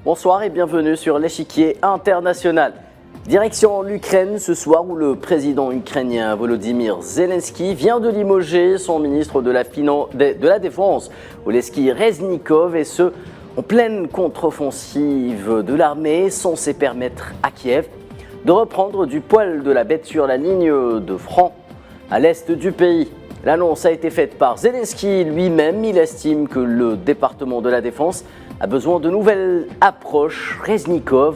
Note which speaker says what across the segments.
Speaker 1: Bonsoir et bienvenue sur l'échiquier international. Direction l'Ukraine ce soir où le président ukrainien Volodymyr Zelensky vient de limoger son ministre de la Défense, Oleksiy Reznikov, et ce, en pleine contre-offensive de l'armée, censée permettre à Kiev de reprendre du poil de la bête sur la ligne de front à l'est du pays. L'annonce a été faite par Zelensky lui-même. Il estime que le département de la Défense a besoin de nouvelles approches. Reznikov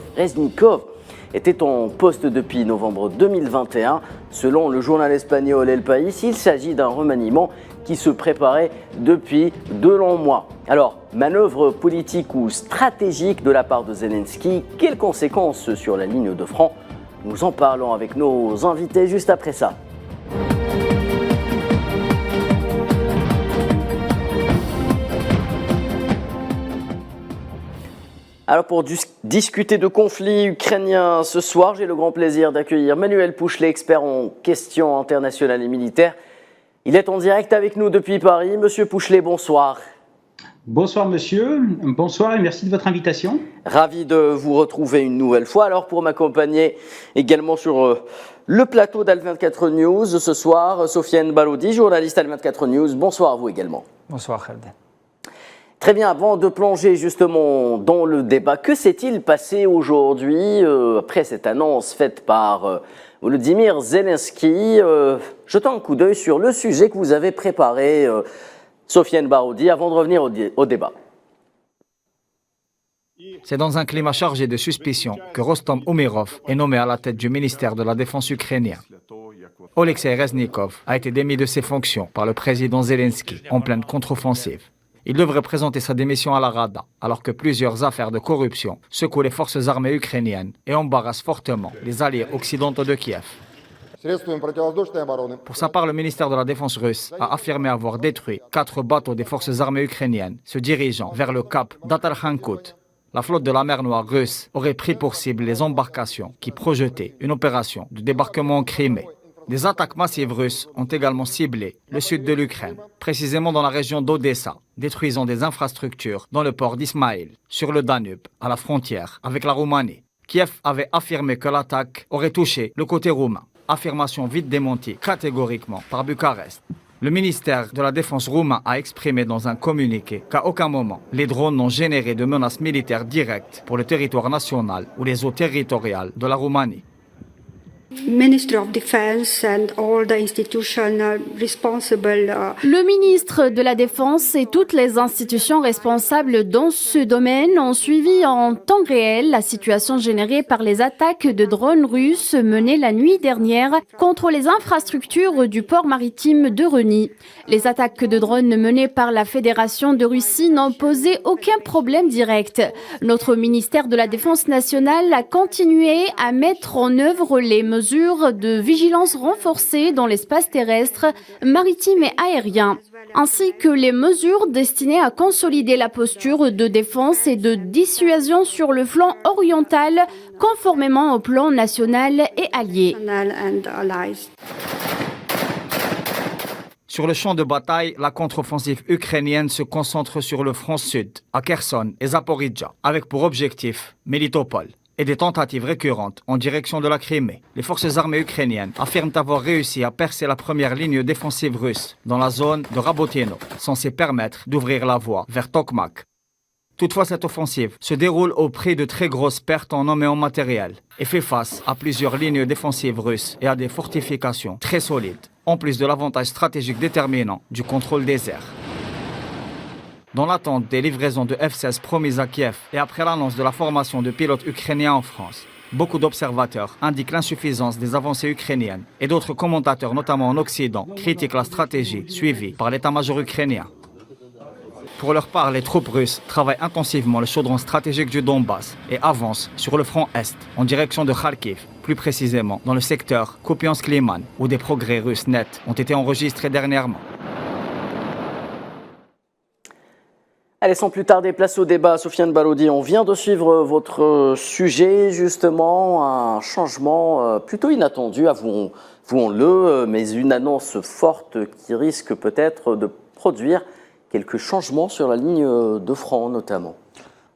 Speaker 1: était en poste depuis novembre 2021. Selon le journal espagnol El País, il s'agit d'un remaniement qui se préparait depuis de longs mois. Alors, manœuvre politique ou stratégique de la part de Zelensky, quelles conséquences sur la ligne de front? Nous en parlons avec nos invités juste après ça. Alors pour discuter de conflits ukrainiens ce soir, j'ai le grand plaisir d'accueillir Manuel Pouchelet, expert en questions internationales et militaires. Il est en direct avec nous depuis Paris. Monsieur Pouchelet, bonsoir.
Speaker 2: Bonsoir monsieur, bonsoir et merci de votre invitation.
Speaker 1: Ravi de vous retrouver une nouvelle fois. Alors pour m'accompagner également sur le plateau d'Al24 News ce soir, Sofiane Baloudi, journaliste Al24 News. Bonsoir à vous également.
Speaker 3: Bonsoir Khaled.
Speaker 1: Très bien, avant de plonger justement dans le débat, que s'est-il passé aujourd'hui après cette annonce faite par Volodymyr Zelensky? Jetons un coup d'œil sur le sujet que vous avez préparé, Sofiane Baloudi, avant de revenir au débat.
Speaker 3: C'est dans un climat chargé de suspicion que Rostom Umerov est nommé à la tête du ministère de la Défense ukrainien. Oleksiy Reznikov a été démis de ses fonctions par le président Zelensky en pleine contre-offensive. Il devrait présenter sa démission à la Rada, alors que plusieurs affaires de corruption secouent les forces armées ukrainiennes et embarrassent fortement les alliés occidentaux de Kiev. Pour sa part, le ministère de la Défense russe a affirmé avoir détruit 4 bateaux des forces armées ukrainiennes se dirigeant vers le cap d'Atarkhankut. La flotte de la mer Noire russe aurait pris pour cible les embarcations qui projetaient une opération de débarquement en Crimée. Des attaques massives russes ont également ciblé le sud de l'Ukraine, précisément dans la région d'Odessa, détruisant des infrastructures dans le port d'Ismaïl, sur le Danube, à la frontière avec la Roumanie. Kiev avait affirmé que l'attaque aurait touché le côté roumain, affirmation vite démentie catégoriquement par Bucarest. Le ministère de la Défense roumain a exprimé dans un communiqué qu'à aucun moment, les drones n'ont généré de menaces militaires directes pour le territoire national ou les eaux territoriales de la Roumanie.
Speaker 4: Le ministre de la Défense et toutes les institutions responsables dans ce domaine ont suivi en temps réel la situation générée par les attaques de drones russes menées la nuit dernière contre les infrastructures du port maritime de Reni. Les attaques de drones menées par la Fédération de Russie n'ont posé aucun problème direct. Notre ministère de la Défense nationale a continué à mettre en œuvre les mesures de vigilance renforcée dans l'espace terrestre, maritime et aérien, ainsi que les mesures destinées à consolider la posture de défense et de dissuasion sur le flanc oriental, conformément au plan national et allié.
Speaker 3: Sur le champ de bataille, la contre-offensive ukrainienne se concentre sur le front sud, à Kherson et Zaporizhzhia, avec pour objectif Melitopol, et des tentatives récurrentes en direction de la Crimée. Les forces armées ukrainiennes affirment avoir réussi à percer la première ligne défensive russe dans la zone de Rabotino, censée permettre d'ouvrir la voie vers Tokmak. Toutefois, cette offensive se déroule au prix de très grosses pertes en hommes et en matériel et fait face à plusieurs lignes défensives russes et à des fortifications très solides, en plus de l'avantage stratégique déterminant du contrôle des airs. Dans l'attente des livraisons de F-16 promises à Kiev et après l'annonce de la formation de pilotes ukrainiens en France, beaucoup d'observateurs indiquent l'insuffisance des avancées ukrainiennes et d'autres commentateurs, notamment en Occident, critiquent la stratégie suivie par l'état-major ukrainien. Pour leur part, les troupes russes travaillent intensivement le chaudron stratégique du Donbass et avancent sur le front Est, en direction de Kharkiv, plus précisément dans le secteur Kupiansk-Liman, où des progrès russes nets ont été enregistrés dernièrement.
Speaker 1: Allez, sans plus tarder, place au débat. Sofiane Baloudi, on vient de suivre votre sujet, justement, un changement plutôt inattendu, avouons-le, mais une annonce forte qui risque peut-être de produire quelques changements sur la ligne de front, notamment.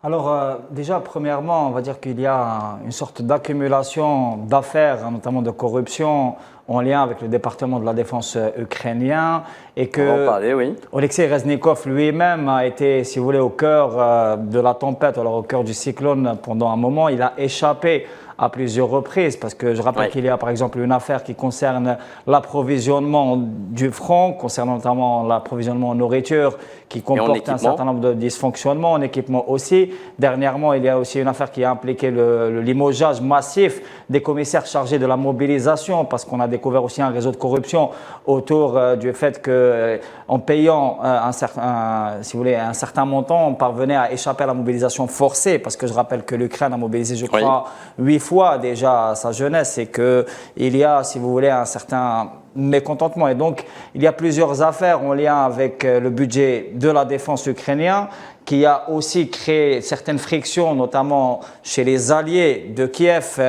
Speaker 3: Alors déjà, premièrement, on va dire qu'il y a une sorte d'accumulation d'affaires, notamment de corruption, en lien avec le département de la défense ukrainien et que
Speaker 1: On va en parler, oui.
Speaker 3: Oleksiy Reznikov lui-même a été, si vous voulez, au cœur de la tempête, alors au cœur du cyclone pendant un moment. Il a échappé à plusieurs reprises parce que je rappelle qu'il y a par exemple une affaire qui concerne l'approvisionnement du front, concernant notamment l'approvisionnement en nourriture qui comporte un certain nombre de dysfonctionnements, en équipement aussi. Dernièrement, il y a aussi une affaire qui a impliqué le limogeage massif des commissaires chargés de la mobilisation parce qu'on a découvert aussi un réseau de corruption autour du fait qu'en payant un certain montant, on parvenait à échapper à la mobilisation forcée parce que je rappelle que l'Ukraine a mobilisé, je crois, 8 fois déjà à sa jeunesse et qu'il y a, si vous voulez, un certain mécontentement. Et donc, il y a plusieurs affaires en lien avec le budget de la défense ukrainien qui a aussi créé certaines frictions, notamment chez les alliés de Kiev.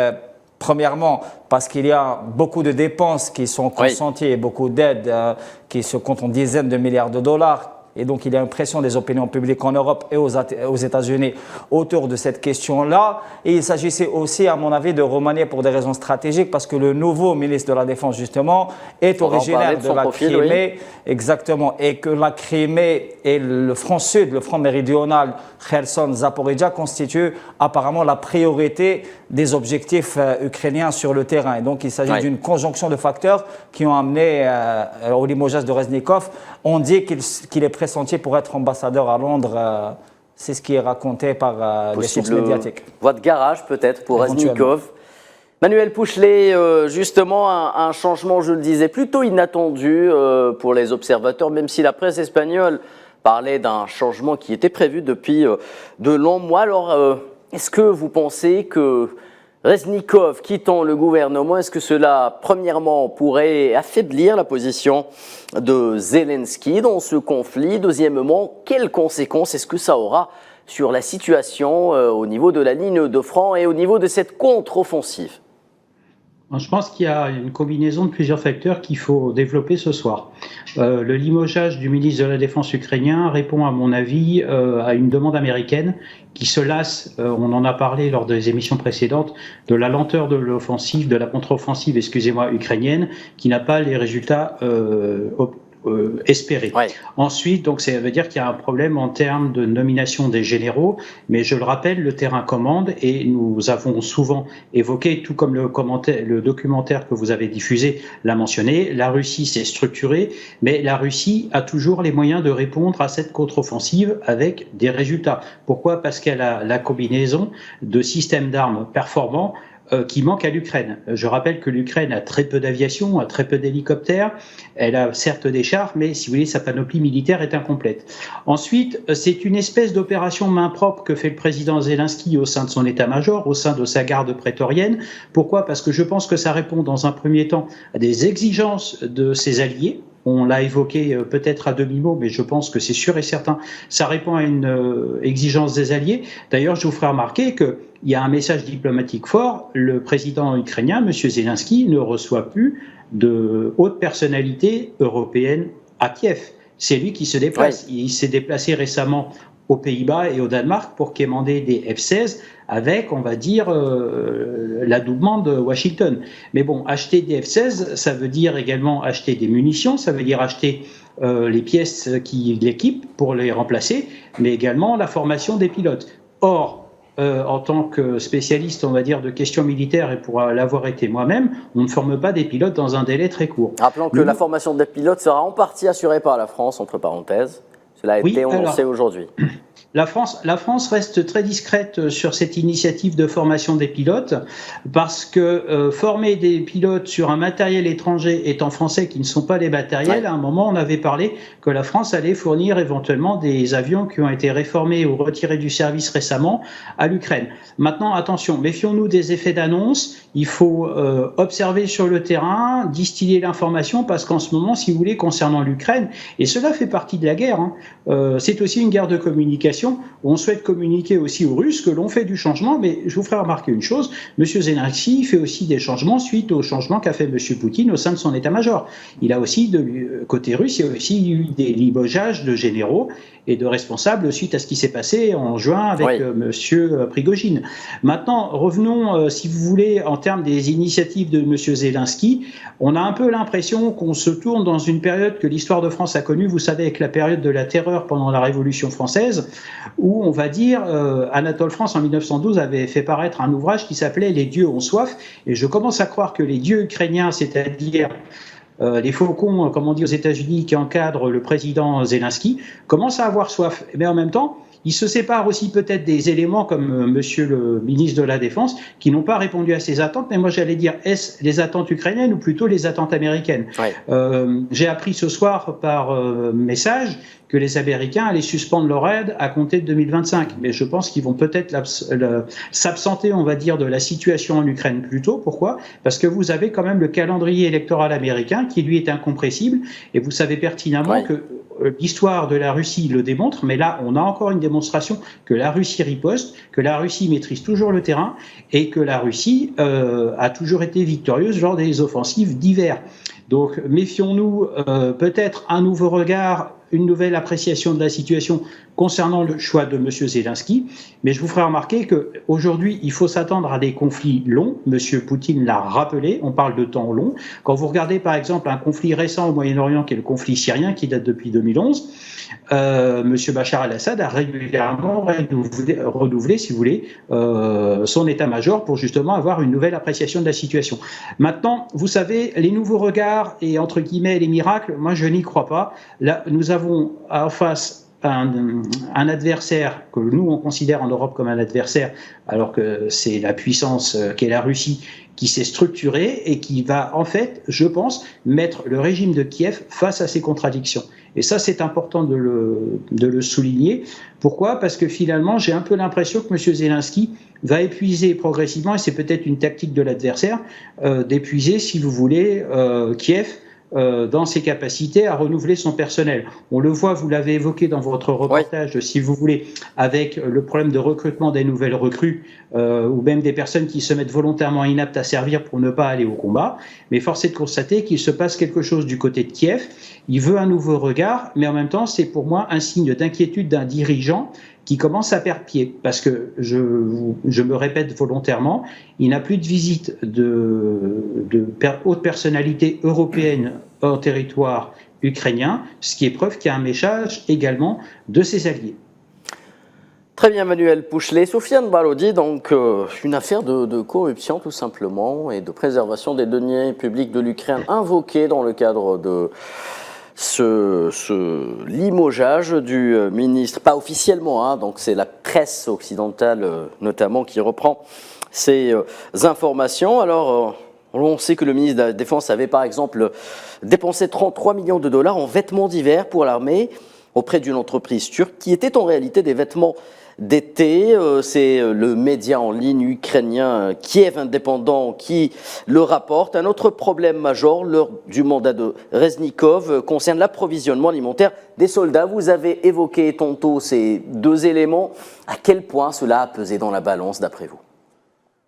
Speaker 3: Premièrement, parce qu'il y a beaucoup de dépenses qui sont consenties et beaucoup d'aides qui se comptent en dizaines de milliards de dollars. Et donc, il y a une pression des opinions publiques en Europe et aux États-Unis autour de cette question-là. Et il s'agissait aussi, à mon avis, de remanier pour des raisons stratégiques parce que le nouveau ministre de la Défense, justement, est originaire de la Crimée. Exactement. Et que la Crimée et le front sud, le front méridional, Kherson, Zaporizhzhia, constituent apparemment la priorité des objectifs ukrainiens sur le terrain. Et donc, il s'agit d'une conjonction de facteurs qui ont amené au limogeage de Reznikov. On dit qu'il est pressenti pour être ambassadeur à Londres. C'est ce qui est raconté par les sources médiatiques.
Speaker 1: Voie de garage peut-être pour Reznikov. Manuel Pouchelet, justement un changement, je le disais, plutôt inattendu pour les observateurs, même si la presse espagnole parlait d'un changement qui était prévu depuis de longs mois. Alors, est-ce que vous pensez que Reznikov quittant le gouvernement, est-ce que cela, premièrement, pourrait affaiblir la position de Zelensky dans ce conflit? Deuxièmement, quelles conséquences est-ce que ça aura sur la situation au niveau de la ligne de front et au niveau de cette contre-offensive?
Speaker 2: Je pense qu'il y a une combinaison de plusieurs facteurs qu'il faut développer ce soir. Le limogeage du ministre de la Défense ukrainien répond, à mon avis, à une demande américaine qui se lasse, on en a parlé lors des émissions précédentes, de la lenteur de l'offensive, de la contre-offensive, ukrainienne, qui n'a pas les résultats espérés. Ensuite, donc, ça veut dire qu'il y a un problème en termes de nomination des généraux, mais je le rappelle, le terrain commande et nous avons souvent évoqué, tout comme le documentaire que vous avez diffusé l'a mentionné, la Russie s'est structurée, mais la Russie a toujours les moyens de répondre à cette contre-offensive avec des résultats. Pourquoi? Parce qu'elle a la combinaison de systèmes d'armes performants qui manque à l'Ukraine. Je rappelle que l'Ukraine a très peu d'aviation, a très peu d'hélicoptères, elle a certes des chars, mais si vous voulez, sa panoplie militaire est incomplète. Ensuite, c'est une espèce d'opération main propre que fait le président Zelensky au sein de son état-major, au sein de sa garde prétorienne. Pourquoi? Parce que je pense que ça répond dans un premier temps à des exigences de ses alliés. On l'a évoqué peut-être à demi-mot, mais je pense que c'est sûr et certain, ça répond à une exigence des alliés. D'ailleurs, je vous ferai remarquer qu'il y a un message diplomatique fort. Le président ukrainien, M. Zelensky, ne reçoit plus de hautes personnalités européennes à Kiev. C'est lui qui se déplace. Il s'est déplacé récemment aux Pays-Bas et au Danemark pour quémander des F-16 avec, on va dire, l'adoubement de Washington. Mais bon, acheter des F-16, ça veut dire également acheter des munitions, ça veut dire acheter les pièces qui l'équipent pour les remplacer, mais également la formation des pilotes. Or, en tant que spécialiste, on va dire, de questions militaires, et pour l'avoir été moi-même, on ne forme pas des pilotes dans un délai très court.
Speaker 1: Rappelons que la formation des pilotes sera en partie assurée par la France, entre parenthèses. Cela a été annoncé aujourd'hui.
Speaker 2: La France reste très discrète sur cette initiative de formation des pilotes parce que former des pilotes sur un matériel étranger étant français qui ne sont pas les matériels, à un moment on avait parlé que la France allait fournir éventuellement des avions qui ont été réformés ou retirés du service récemment à l'Ukraine. Maintenant, attention, méfions-nous des effets d'annonce. Il faut observer sur le terrain, distiller l'information parce qu'en ce moment, si vous voulez, concernant l'Ukraine, et cela fait partie de la guerre, c'est aussi une guerre de communication. situation où on souhaite communiquer aussi aux Russes que l'on fait du changement, mais je vous ferai remarquer une chose, M. Zelensky fait aussi des changements suite au changement qu'a fait M. Poutine au sein de son état-major. Il a aussi, côté russe, il y a aussi eu des limogeages de généraux et de responsables suite à ce qui s'est passé en juin avec M. Prigojine. Maintenant, revenons, si vous voulez, en termes des initiatives de M. Zelensky. On a un peu l'impression qu'on se tourne dans une période que l'histoire de France a connue, vous savez, avec la période de la terreur pendant la Révolution française, où on va dire, Anatole France en 1912 avait fait paraître un ouvrage qui s'appelait « Les dieux ont soif », et je commence à croire que les dieux ukrainiens, c'est-à-dire les faucons, comme on dit aux États-Unis, qui encadrent le président Zelensky, commencent à avoir soif. Mais en même temps, il se sépare aussi peut-être des éléments comme monsieur le ministre de la Défense qui n'ont pas répondu à ces attentes. Mais moi, j'allais dire, est-ce les attentes ukrainiennes ou plutôt les attentes américaines? J'ai appris ce soir par message que les Américains allaient suspendre leur aide à compter de 2025. Mais je pense qu'ils vont peut-être s'absenter, on va dire, de la situation en Ukraine plus tôt. Pourquoi? Parce que vous avez quand même le calendrier électoral américain qui, lui, est incompressible. Et vous savez pertinemment que l'histoire de la Russie le démontre, mais là, on a encore une démonstration que la Russie riposte, que la Russie maîtrise toujours le terrain et que la Russie a toujours été victorieuse lors des offensives d'hiver. Donc, méfions-nous, peut-être un nouveau regard, une nouvelle appréciation de la situation concernant le choix de M. Zelensky. Mais je vous ferai remarquer qu'aujourd'hui, il faut s'attendre à des conflits longs. M. Poutine l'a rappelé, on parle de temps long. Quand vous regardez, par exemple, un conflit récent au Moyen-Orient, qui est le conflit syrien, qui date depuis 2011, M. Bachar al-Assad a régulièrement renouvelé, si vous voulez, son état-major pour justement avoir une nouvelle appréciation de la situation. Maintenant, vous savez, les nouveaux regards et, entre guillemets, les miracles, moi, je n'y crois pas. Là, nous avons en face un adversaire que nous, on considère en Europe comme un adversaire, alors que c'est la puissance qu'est la Russie qui s'est structurée et qui va, en fait, je pense, mettre le régime de Kiev face à ces contradictions. Et ça, c'est important de le souligner. Pourquoi? Parce que finalement, j'ai un peu l'impression que M. Zelensky va épuiser progressivement, et c'est peut-être une tactique de l'adversaire, d'épuiser, si vous voulez, Kiev, dans ses capacités à renouveler son personnel. On le voit, vous l'avez évoqué dans votre reportage, si vous voulez, avec le problème de recrutement des nouvelles recrues, ou même des personnes qui se mettent volontairement inaptes à servir pour ne pas aller au combat. Mais force est de constater qu'il se passe quelque chose du côté de Kiev. Il veut un nouveau regard, mais en même temps, c'est pour moi un signe d'inquiétude d'un dirigeant qui commence à perdre pied, parce que je me répète volontairement, il n'a plus de visite de haute personnalité européenne en territoire ukrainien, ce qui est preuve qu'il y a un méchage également de ses alliés.
Speaker 1: Très bien, Manuel Pouchelet. Soufiane Balodi, donc une affaire de corruption tout simplement et de préservation des deniers publics de l'Ukraine invoquée dans le cadre de ce limogeage du ministre, pas officiellement, hein, donc c'est la presse occidentale notamment qui reprend ces informations. Alors, on sait que le ministre de la Défense avait par exemple dépensé 33 millions de dollars en vêtements d'hiver pour l'armée auprès d'une entreprise turque qui était en réalité des vêtements d'été. C'est le média en ligne ukrainien Kiev Indépendant qui le rapporte. Un autre problème majeur lors du mandat de Reznikov concerne l'approvisionnement alimentaire des soldats. Vous avez évoqué tantôt ces deux éléments. À quel point cela a pesé dans la balance d'après vous?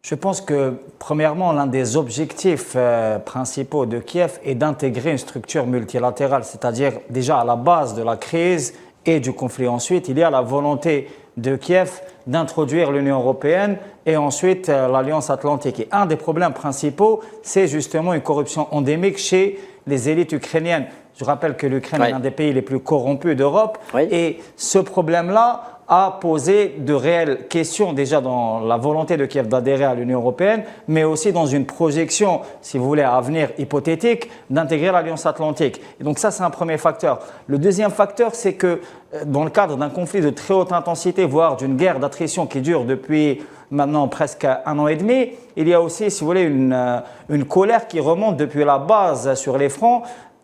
Speaker 5: Je pense que, premièrement, l'un des objectifs principaux de Kiev est d'intégrer une structure multilatérale, c'est-à-dire déjà à la base de la crise et du conflit ensuite, il y a la volonté de Kiev d'introduire l'Union européenne et ensuite l'Alliance atlantique. Et un des problèmes principaux, c'est justement une corruption endémique chez les élites ukrainiennes. Je rappelle que l'Ukraine est l'un des pays les plus corrompus d'Europe et ce problème-là a posé de réelles questions déjà dans la volonté de Kiev d'adhérer à l'Union européenne, mais aussi dans une projection, si vous voulez, à venir hypothétique, d'intégrer l'Alliance atlantique. Et donc ça, c'est un premier facteur. Le deuxième facteur, c'est que dans le cadre d'un conflit de très haute intensité, voire d'une guerre d'attrition qui dure depuis maintenant presque 1 an et demi, il y a aussi, si vous voulez, une colère qui remonte depuis la base sur les fronts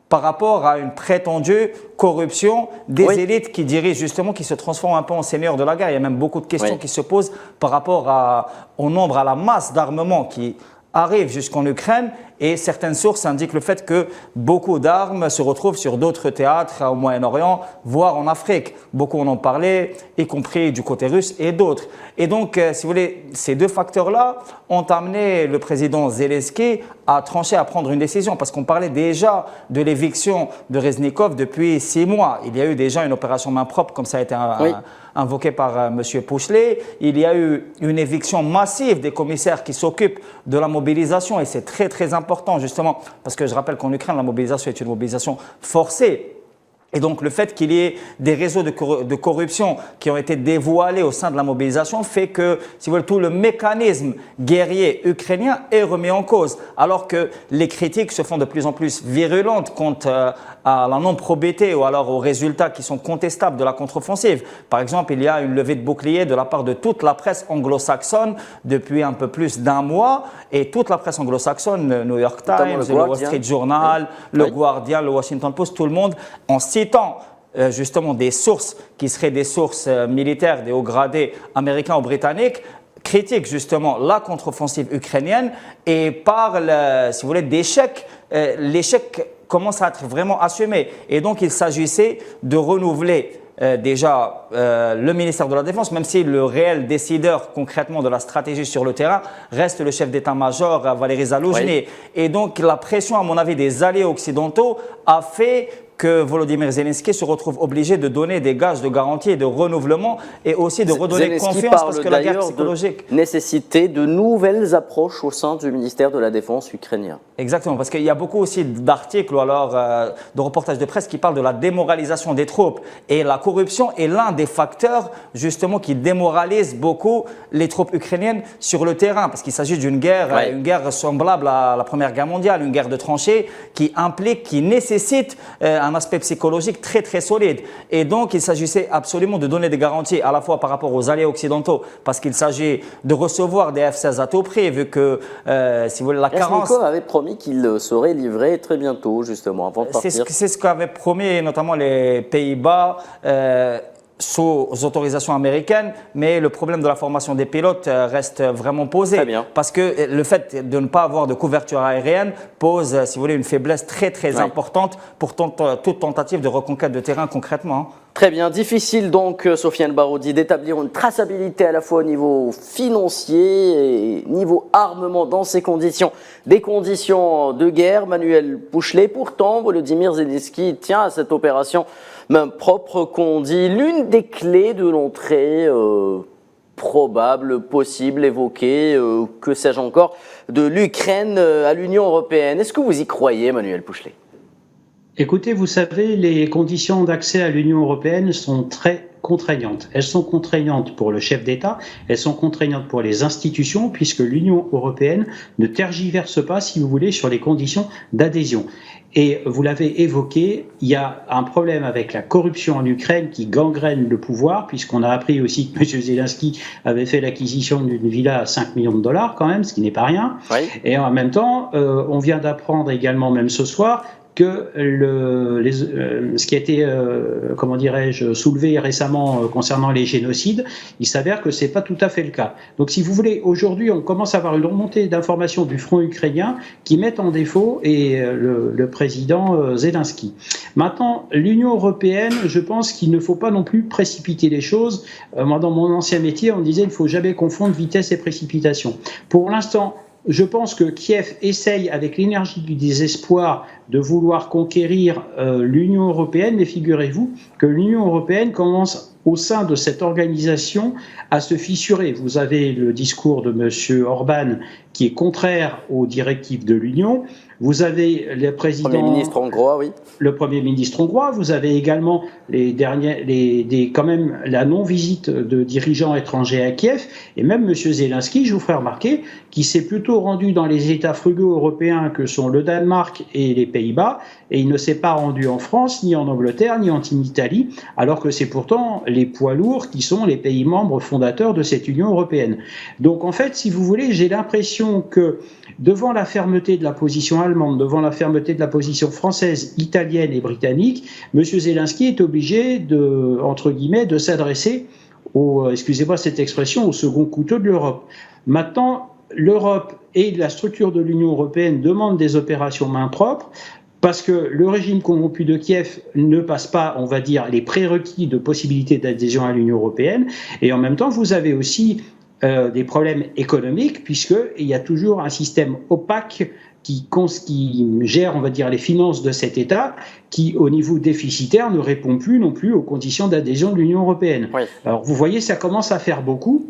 Speaker 5: par rapport à une prétendue corruption des élites qui dirigent justement, qui se transforment un peu en seigneurs de la guerre. Il y a même beaucoup de questions qui se posent par rapport au nombre, à la masse d'armement qui arrive jusqu'en Ukraine Et certaines sources indiquent le fait que beaucoup d'armes se retrouvent sur d'autres théâtres au Moyen-Orient, voire en Afrique. Beaucoup en ont parlé, y compris du côté russe et d'autres. Et donc, si vous voulez, ces deux facteurs-là ont amené le président Zelensky à trancher, à prendre une décision, parce qu'on parlait déjà de l'éviction de Reznikov depuis 6 mois. Il y a eu déjà une opération main propre, comme ça a été invoqué par M. Pouchelet. Il y a eu une éviction massive des commissaires qui s'occupent de la mobilisation, et c'est très très important justement, parce que je rappelle qu'en Ukraine, la mobilisation est une mobilisation forcée. Et donc le fait qu'il y ait des réseaux de corruption qui ont été dévoilés au sein de la mobilisation fait que, si vous voulez, tout le mécanisme guerrier ukrainien est remis en cause, alors que les critiques se font de plus en plus virulentes quant à la non-probité ou alors aux résultats qui sont contestables de la contre-offensive. Par exemple, il y a une levée de bouclier de la part de toute la presse anglo-saxonne depuis un peu plus d'1 mois, et toute la presse anglo-saxonne, le New York Times, le Wall Street Journal, le Guardian, le Washington Post, tout le monde, en citant justement des sources qui seraient des sources militaires, des hauts gradés américains ou britanniques, critique justement la contre-offensive ukrainienne et parle, si vous voulez, d'échec. L'échec commence à être vraiment assumé. Et donc, il s'agissait de renouveler déjà le ministère de la Défense, même si le réel décideur concrètement de la stratégie sur le terrain reste le chef d'état-major Valéry Zaloujny. Oui. Et donc, la pression, à mon avis, des alliés occidentaux a fait que Volodymyr Zelensky se retrouve obligé de donner des gages de garantie et de renouvellement, et aussi de redonner
Speaker 1: Zelensky
Speaker 5: confiance, parce que la guerre psychologique
Speaker 1: nécessité de nouvelles approches au sein du ministère de la Défense ukrainien.
Speaker 5: Exactement, parce qu'il y a beaucoup aussi d'articles ou alors de reportages de presse qui parlent de la démoralisation des troupes, et la corruption est l'un des facteurs justement qui démoralise beaucoup les troupes ukrainiennes sur le terrain, parce qu'il s'agit d'une guerre, une guerre semblable à la Première Guerre mondiale, une guerre de tranchées qui implique, qui nécessite un aspect psychologique très très solide. Et donc il s'agissait absolument de donner des garanties à la fois par rapport aux alliés occidentaux, parce qu'il s'agit de recevoir des F-16 à tout prix, vu que si vous voulez, la carence...
Speaker 1: Reznikov avait promis qu'il serait livré très bientôt, justement, avant de partir.
Speaker 5: C'est ce qu'avaient promis notamment les Pays-Bas sous autorisations américaines, mais le problème de la formation des pilotes reste vraiment posé.
Speaker 1: Très bien.
Speaker 5: Parce que le fait de ne pas avoir de couverture aérienne pose, si vous voulez, une faiblesse très très importante pour toute tentative de reconquête de terrain concrètement.
Speaker 1: Très bien, difficile donc, Sofiane Baroudi, d'établir une traçabilité à la fois au niveau financier et niveau armement dans ces conditions. Des conditions de guerre, Manuel Pouchelet. Pourtant, Volodymyr Zelensky tient à cette opération main propre qu'on dit l'une des clés de l'entrée probable, possible, évoquée, que sais-je encore, de l'Ukraine à l'Union européenne. Est-ce que vous y croyez, Manuel Pouchelet ?
Speaker 2: Écoutez, vous savez, les conditions d'accès à l'Union européenne sont très contraignantes. Elles sont contraignantes pour le chef d'État, elles sont contraignantes pour les institutions, puisque l'Union européenne ne tergiverse pas, si vous voulez, sur les conditions d'adhésion. Et vous l'avez évoqué, il y a un problème avec la corruption en Ukraine qui gangrène le pouvoir, puisqu'on a appris aussi que M. Zelensky avait fait l'acquisition d'une villa à 5 millions de dollars quand même, ce qui n'est pas rien. Oui. Et en même temps, on vient d'apprendre également, même ce soir, que ce qui a été, comment dirais-je, soulevé récemment concernant les génocides, il s'avère que c'est pas tout à fait le cas. Donc, si vous voulez, aujourd'hui, on commence à avoir une remontée d'informations du front ukrainien qui mettent en défaut le président Zelensky. Maintenant, l'Union européenne, je pense qu'il ne faut pas non plus précipiter les choses. Moi, dans mon ancien métier, on disait il ne faut jamais confondre vitesse et précipitation. Pour l'instant, je pense que Kiev essaye, avec l'énergie du désespoir, de vouloir conquérir l'Union européenne, mais figurez-vous que l'Union européenne commence au sein de cette organisation à se fissurer. Vous avez le discours de M. Orban qui est contraire aux directives de l'Union. Vous avez le président,
Speaker 1: Premier ministre hongrois, oui.
Speaker 2: Le Premier ministre hongrois. Vous avez également quand même la non-visite de dirigeants étrangers à Kiev. Et même M. Zelensky, je vous ferai remarquer, qui s'est plutôt rendu dans les États frugaux européens que sont le Danemark et les Pays-Bas. Et il ne s'est pas rendu en France, ni en Angleterre, ni en Italie, alors que c'est pourtant les poids lourds qui sont les pays membres fondateurs de cette Union européenne. Donc en fait, si vous voulez, j'ai l'impression que devant la fermeté de la position allemande, devant la fermeté de la position française, italienne et britannique, M. Zelensky est obligé de, entre guillemets, de s'adresser excusez-moi cette expression, au second couteau de l'Europe. Maintenant, l'Europe et la structure de l'Union européenne demandent des opérations main propre, parce que le régime corrompu de Kiev ne passe pas, on va dire, les prérequis de possibilité d'adhésion à l'Union européenne. Et en même temps, vous avez aussi des problèmes économiques, puisqu'il y a toujours un système opaque qui gère, on va dire, les finances de cet État, qui, au niveau déficitaire, ne répond plus non plus aux conditions d'adhésion de l'Union européenne. Oui. Alors, vous voyez, ça commence à faire beaucoup.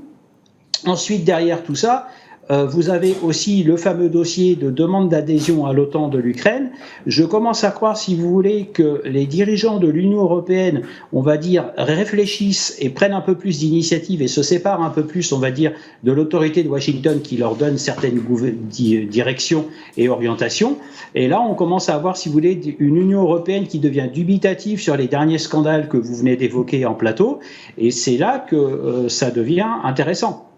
Speaker 2: Ensuite, derrière tout ça, vous avez aussi le fameux dossier de demande d'adhésion à l'OTAN de l'Ukraine. Je commence à croire, si vous voulez, que les dirigeants de l'Union européenne, on va dire, réfléchissent et prennent un peu plus d'initiative et se séparent un peu plus, on va dire, de l'autorité de Washington qui leur donne certaines directions et orientations. Et là, on commence à avoir, si vous voulez, une Union européenne qui devient dubitative sur les derniers scandales que vous venez d'évoquer en plateau. Et c'est là que ça devient intéressant.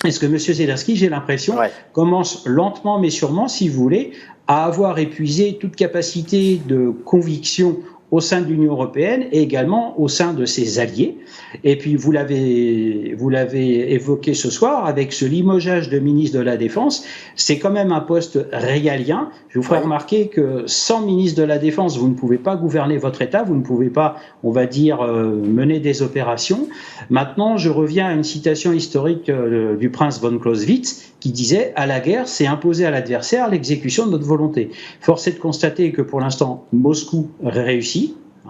Speaker 2: Est-ce que M. Zelensky, j'ai l'impression, commence lentement mais sûrement, si vous voulez, à avoir épuisé toute capacité de conviction au sein de l'Union européenne et également au sein de ses alliés. Et puis, vous l'avez évoqué ce soir, avec ce limogeage de ministre de la Défense, c'est quand même un poste régalien. Je vous ferai remarquer que sans ministre de la Défense, vous ne pouvez pas gouverner votre État, vous ne pouvez pas, on va dire, mener des opérations. Maintenant, je reviens à une citation historique du prince von Clausewitz qui disait « À la guerre, c'est imposer à l'adversaire l'exécution de notre volonté ». Force est de constater que pour l'instant, Moscou réussit.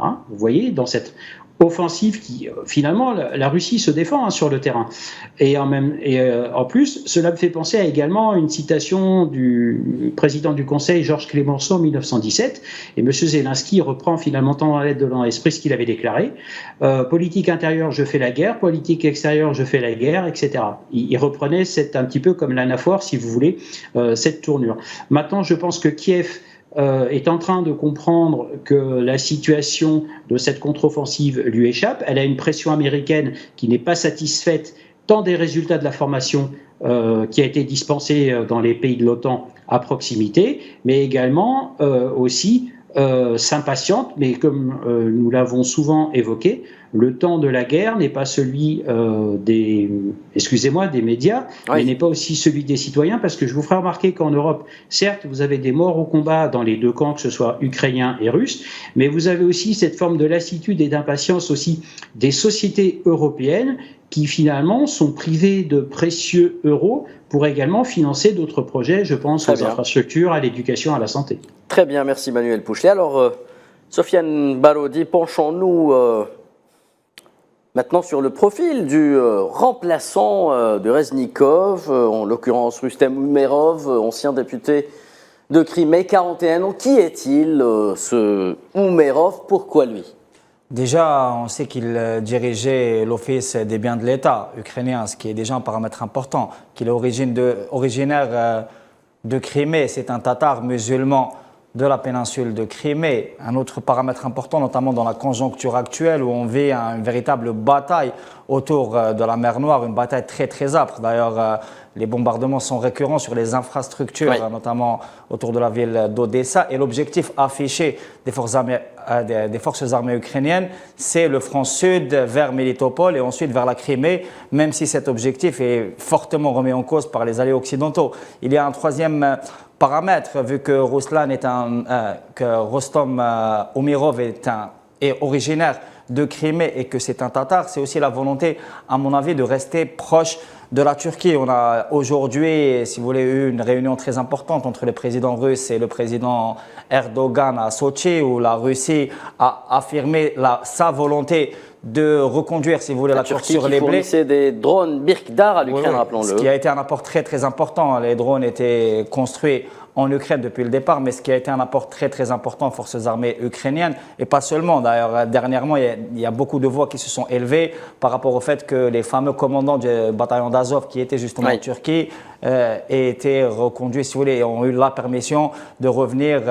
Speaker 2: Hein, vous voyez, dans cette offensive qui, finalement, la Russie se défend sur le terrain. Et en plus, cela me fait penser à également une citation du président du Conseil, Georges Clemenceau, en 1917. Et M. Zelensky reprend finalement dans la lettre de l'esprit ce qu'il avait déclaré. Politique intérieure, je fais la guerre. Politique extérieure, je fais la guerre, etc. Il reprenait un petit peu comme l'anaphore, si vous voulez, cette tournure. Maintenant, je pense que Kiev est en train de comprendre que la situation de cette contre-offensive lui échappe. Elle a une pression américaine qui n'est pas satisfaite tant des résultats de la formation qui a été dispensée dans les pays de l'OTAN à proximité, mais également aussi s'impatiente, mais comme nous l'avons souvent évoqué, le temps de la guerre n'est pas celui des médias, mais n'est pas aussi celui des citoyens, parce que je vous ferai remarquer qu'en Europe, certes, vous avez des morts au combat dans les deux camps, que ce soit ukrainiens et russes, mais vous avez aussi cette forme de lassitude et d'impatience aussi des sociétés européennes qui finalement sont privées de précieux euros pour également financer d'autres projets, je pense aux infrastructures, à l'éducation, à la santé.
Speaker 1: Très bien, merci Manuel Pouchelet. Alors, Sofiane Barodi, penchons-nous maintenant sur le profil du remplaçant de Reznikov, en l'occurrence Rustem Umerov, ancien député de Crimée, 41 ans. Qui est-il, ce Umerov? Pourquoi lui?
Speaker 5: Déjà, on sait qu'il dirigeait l'Office des biens de l'État ukrainien, ce qui est déjà un paramètre important, qu'il est originaire de Crimée, c'est un tatar musulman de la péninsule de Crimée. Un autre paramètre important, notamment dans la conjoncture actuelle où on vit une véritable bataille autour de la mer Noire, une bataille très très âpre. D'ailleurs, les bombardements sont récurrents sur les infrastructures, notamment autour de la ville d'Odessa. Et l'objectif affiché des forces armées ukrainiennes, c'est le front sud vers Melitopol et ensuite vers la Crimée, même si cet objectif est fortement remis en cause par les alliés occidentaux. Il y a un troisième paramètre, vu que Rostom Umerov est originaire de Crimée et que c'est un tatar, c'est aussi la volonté, à mon avis, de rester proche de la Turquie. On a aujourd'hui, si vous voulez, eu une réunion très importante entre le président russe et le président Erdogan à Sochi, où la Russie a affirmé sa volonté de reconduire, si vous voulez, la Turquie sur les blés. La Turquie
Speaker 1: fournissait des drones Birkdar à l'Ukraine, rappelons-le.
Speaker 5: Ce qui a été un apport très très important. Les drones étaient construits en Ukraine depuis le départ, mais ce qui a été un apport très très important aux forces armées ukrainiennes, et pas seulement. D'ailleurs, dernièrement, il y a beaucoup de voix qui se sont élevées par rapport au fait que les fameux commandants du bataillon d'Azov, qui étaient justement en Turquie, aient été reconduits, si vous voulez, et ont eu la permission de revenir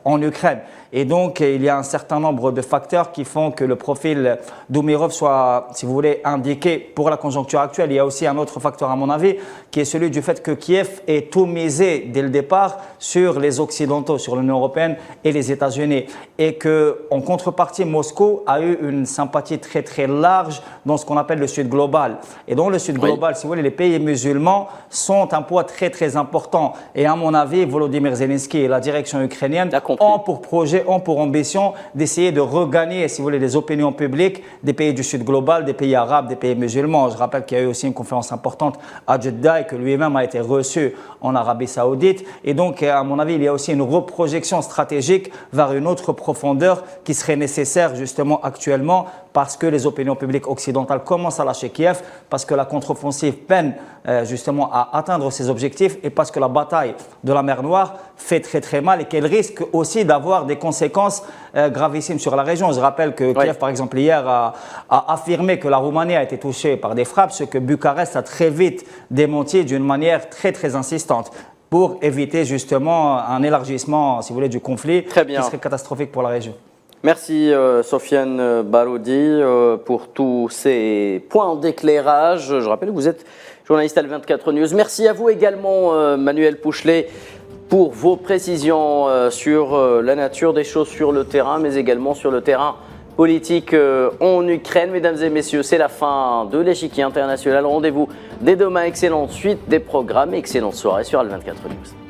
Speaker 5: en Ukraine. Et donc, il y a un certain nombre de facteurs qui font que le profil d'Umerov soit, si vous voulez, indiqué pour la conjoncture actuelle. Il y a aussi un autre facteur, à mon avis, qui est celui du fait que Kiev ait tout misé dès le départ sur les Occidentaux, sur l'Union européenne et les États-Unis. Et qu'en contrepartie, Moscou a eu une sympathie très très large dans ce qu'on appelle le Sud global. Et dans le Sud global, si vous voulez, les pays musulmans sont sont un poids très très important. Et à mon avis, Volodymyr Zelensky et la direction ukrainienne ont pour projet, ont pour ambition d'essayer de regagner, si vous voulez, les opinions publiques des pays du Sud global, des pays arabes, des pays musulmans. Je rappelle qu'il y a eu aussi une conférence importante à Jeddah et que lui-même a été reçu en Arabie Saoudite. Et donc, à mon avis, il y a aussi une reprojection stratégique vers une autre profondeur qui serait nécessaire justement actuellement parce que les opinions publiques occidentales commencent à lâcher Kiev, parce que la contre-offensive peine justement à atteindre ses objectifs et parce que la bataille de la mer Noire fait très très mal et qu'elle risque aussi d'avoir des conséquences gravissimes sur la région. Je rappelle que Kiev, par exemple, hier a affirmé que la Roumanie a été touchée par des frappes, ce que Bucarest a très vite démenti d'une manière très très insistante pour éviter justement un élargissement, si vous voulez, du conflit qui serait catastrophique pour la région.
Speaker 1: Merci Sofiane Baroudi pour tous ces points d'éclairage. Je rappelle que vous êtes journaliste à L24 News. Merci à vous également Manuel Pouchelet pour vos précisions sur la nature des choses sur le terrain, mais également sur le terrain politique en Ukraine. Mesdames et messieurs, c'est la fin de l'échiquier international. Rendez-vous dès demain. Excellente suite des programmes. Excellente soirée sur L24 News.